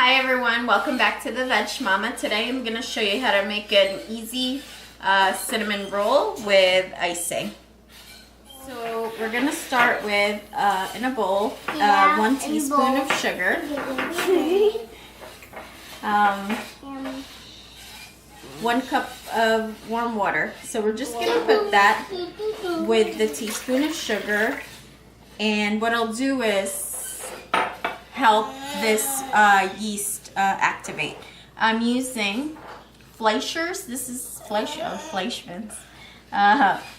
Hi everyone, welcome back to the Veg Mama. Today I'm going to show you how to make an easy cinnamon roll with icing. So we're going to start with, in a bowl, 1 teaspoon of sugar, 1 cup of warm water. So we're just going to put that with the teaspoon of sugar, and what I'll do is help this yeast activate. I'm using Fleischer's. This is Fleischmann's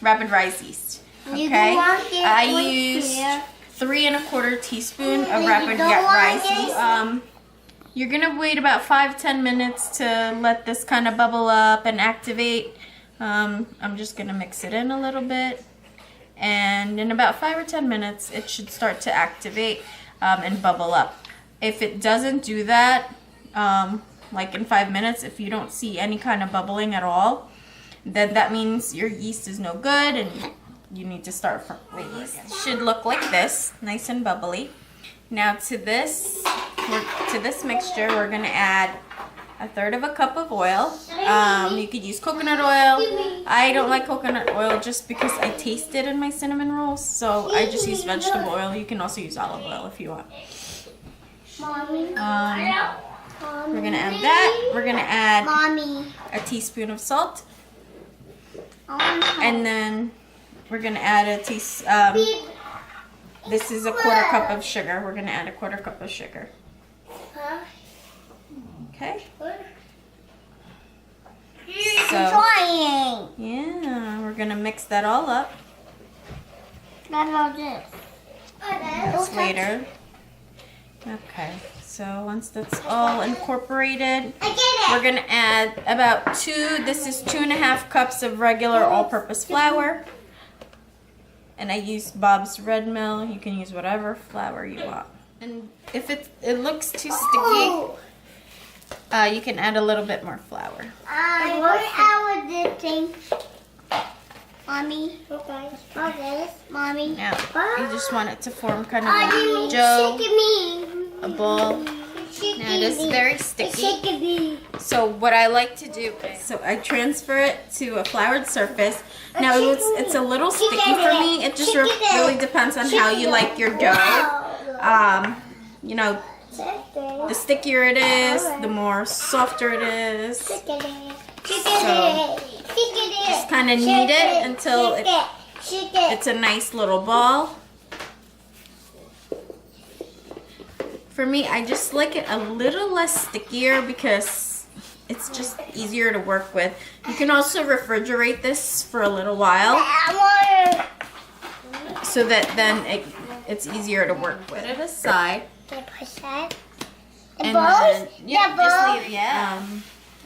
rapid rise yeast. Okay, I used 3 1/4 teaspoon of rapid rise yeast. You're gonna wait about 5-10 minutes to let this kind of bubble up and activate. I'm just gonna mix it in a little bit, and in about 5 or 10 minutes it should start to activate and bubble up. If it doesn't do that, like in 5 minutes, if you don't see any kind of bubbling at all, then that means your yeast is no good and you need to start from the yeast. It should look like this, nice and bubbly. Now to this mixture, we're going to add 1/3 cup of oil. You could use coconut oil. I don't like coconut oil just because I taste it in my cinnamon rolls, so I just use vegetable oil. You can also use olive oil if you want. We're going to add that. We're going to add a teaspoon of salt. And then we're going to add a teaspoon. This is a 1/4 cup of sugar. We're going to add a 1/4 cup of sugar. Okay. So, yeah, we're going to mix that all up. That's later. Okay, so once that's all incorporated, we're going to add about this is 2 1/2 cups of regular all-purpose flour. And I used Bob's Red Mill. You can use whatever flour you want. And if it looks too sticky, you can add a little bit more flour. Mommy. Now, you just want it to form kind of a dough, a ball. Now it is very sticky. So what I like to do is, so I transfer it to a floured surface. Now it's a little sticky for me. It just really depends on how you like your dough. You know, the stickier it is, the more softer it is. So just kind of knead it until it's a nice little ball. For me, I just like it a little less stickier because it's just easier to work with. You can also refrigerate this for a little while so that then it's easier to work with. Put it aside. And then, yeah, just leave it.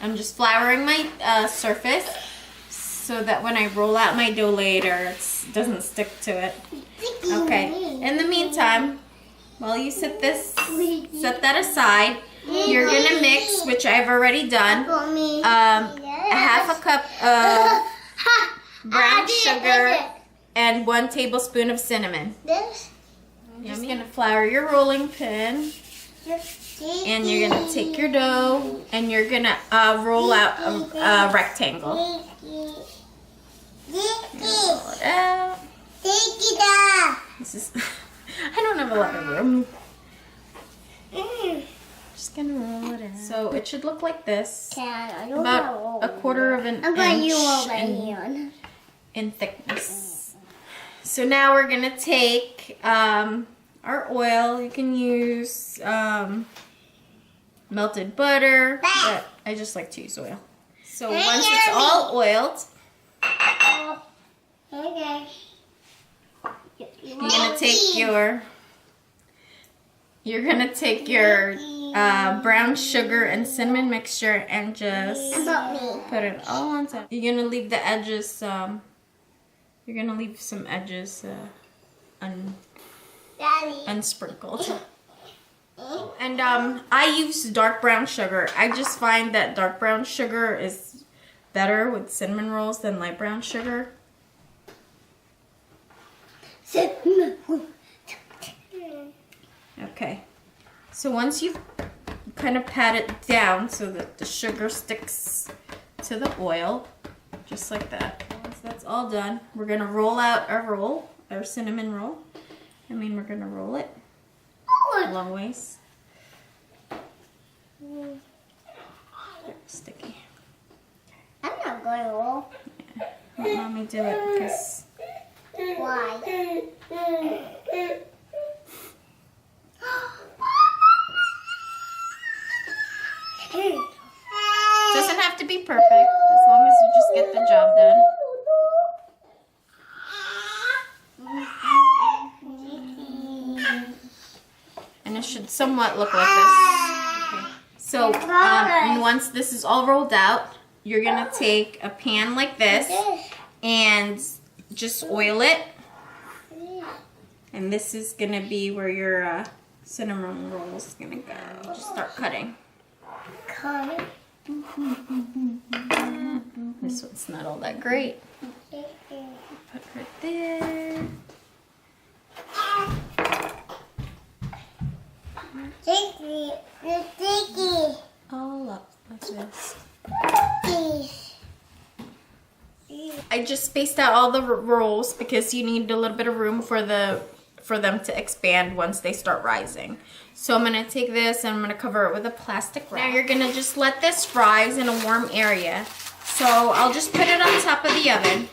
I'm just flouring my surface so that when I roll out my dough later, it doesn't stick to it. Okay. In the meantime, while you set that aside, you're gonna mix, which I've already done, a 1/2 cup of brown sugar and 1 tablespoon of cinnamon. You're just gonna flour your rolling pin, and you're gonna take your dough and you're gonna roll out a rectangle. Roll it out. This is. I don't have a lot of room. Just gonna roll it in. So it should look like this. About 1/4 of an inch in thickness. So now we're gonna take our oil. You can use melted butter, but I just like to use oil. So once it's all oiled, you're gonna take your brown sugar and cinnamon mixture and just put it all on top. You're gonna leave the edges. You're gonna leave some edges unsprinkled. And I use dark brown sugar. I just find that dark brown sugar is better with cinnamon rolls than light brown sugar. Okay, so once you've kind of pat it down so that the sugar sticks to the oil, just like that. Once that's all done, we're gonna roll out our cinnamon roll. We're gonna roll it a long ways. Sticky. I'm not going to roll. Yeah. Let Mommy do it because. Why? Doesn't have to be perfect as long as you just get the job done. And it should somewhat look like this. Okay. So once this is all rolled out, you're gonna take a pan like this and just oil it. And this is gonna be where your cinnamon roll is gonna go. Just start cutting. This one's not all that great. Put right there. All up like this. I just spaced out all the rolls because you need a little bit of room for them to expand once they start rising. So I'm gonna take this and I'm gonna cover it with a plastic wrap. Now you're gonna just let this rise in a warm area. So I'll just put it on top of the oven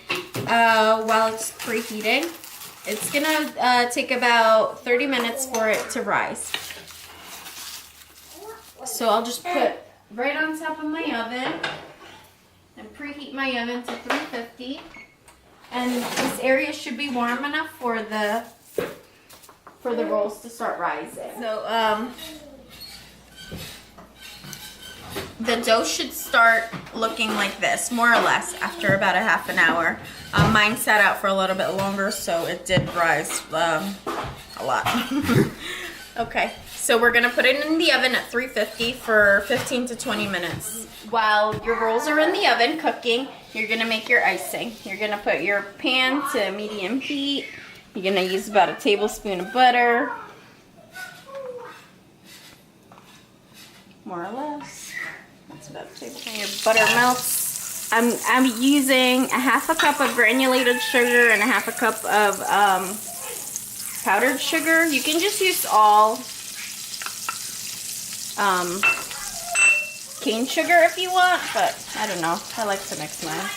while it's preheating. It's gonna take about 30 minutes for it to rise. So I'll just put right on top of my oven and preheat my oven to 350. And this area should be warm enough for the rolls to start rising. So the dough should start looking like this, more or less, after about a half an hour. Mine sat out for a little bit longer, so it did rise a lot. Okay, so we're gonna put it in the oven at 350 for 15 to 20 minutes. While your rolls are in the oven cooking, you're gonna make your icing. You're gonna put your pan to medium heat. You're gonna use about a tablespoon of butter. More or less. That's about a tablespoon. Your butter melts. I'm using a half a cup of granulated sugar and a half a cup of powdered sugar. You can just use all cane sugar if you want, but I don't know. I like to mix mine.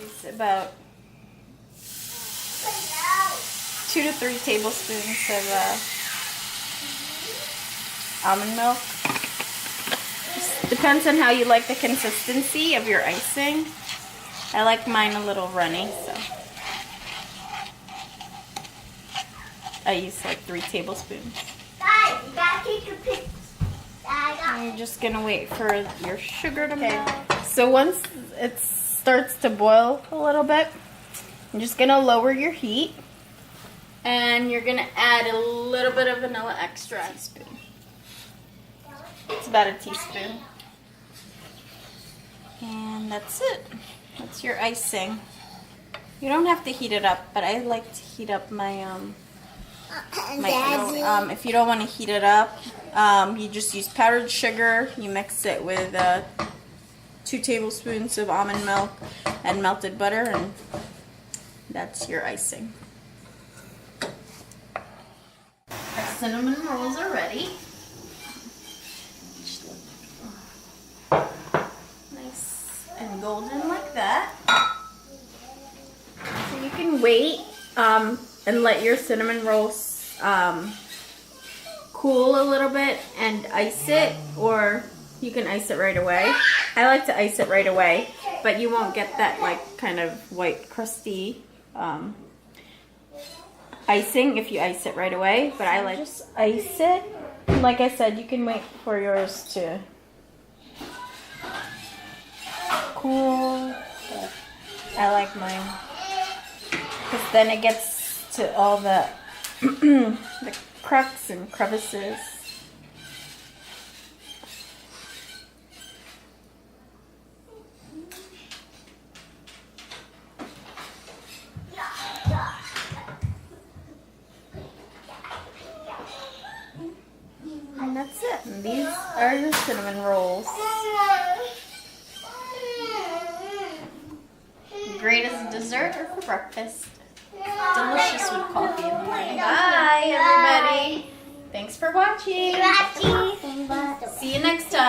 It's about 2 to 3 tablespoons of almond milk. Just depends on how you like the consistency of your icing. I like mine a little runny, so I use like 3 tablespoons. And you're just gonna wait for your sugar to melt. So once it starts to boil a little bit, you're just gonna lower your heat, and you're gonna add a little bit of vanilla extract. It's about a teaspoon. And that's it. That's your icing. You don't have to heat it up, but I like to heat up my if you don't want to heat it up, you just use powdered sugar. You mix it with 2 tablespoons of almond milk and melted butter, and that's your icing. Our cinnamon rolls are ready. Nice and golden like that. So you can wait and let your cinnamon rolls cool a little bit and ice it, or you can ice it right away. I like to ice it right away, but you won't get that like kind of white crusty icing if you ice it right away, but I like just ice it. And like I said, you can wait for yours to cool. I like mine because then it gets to all the the cracks and crevices. These are your cinnamon rolls. Great as a dessert or for breakfast. Delicious with coffee in the morning. Bye, everybody. Thanks for watching. See you next time.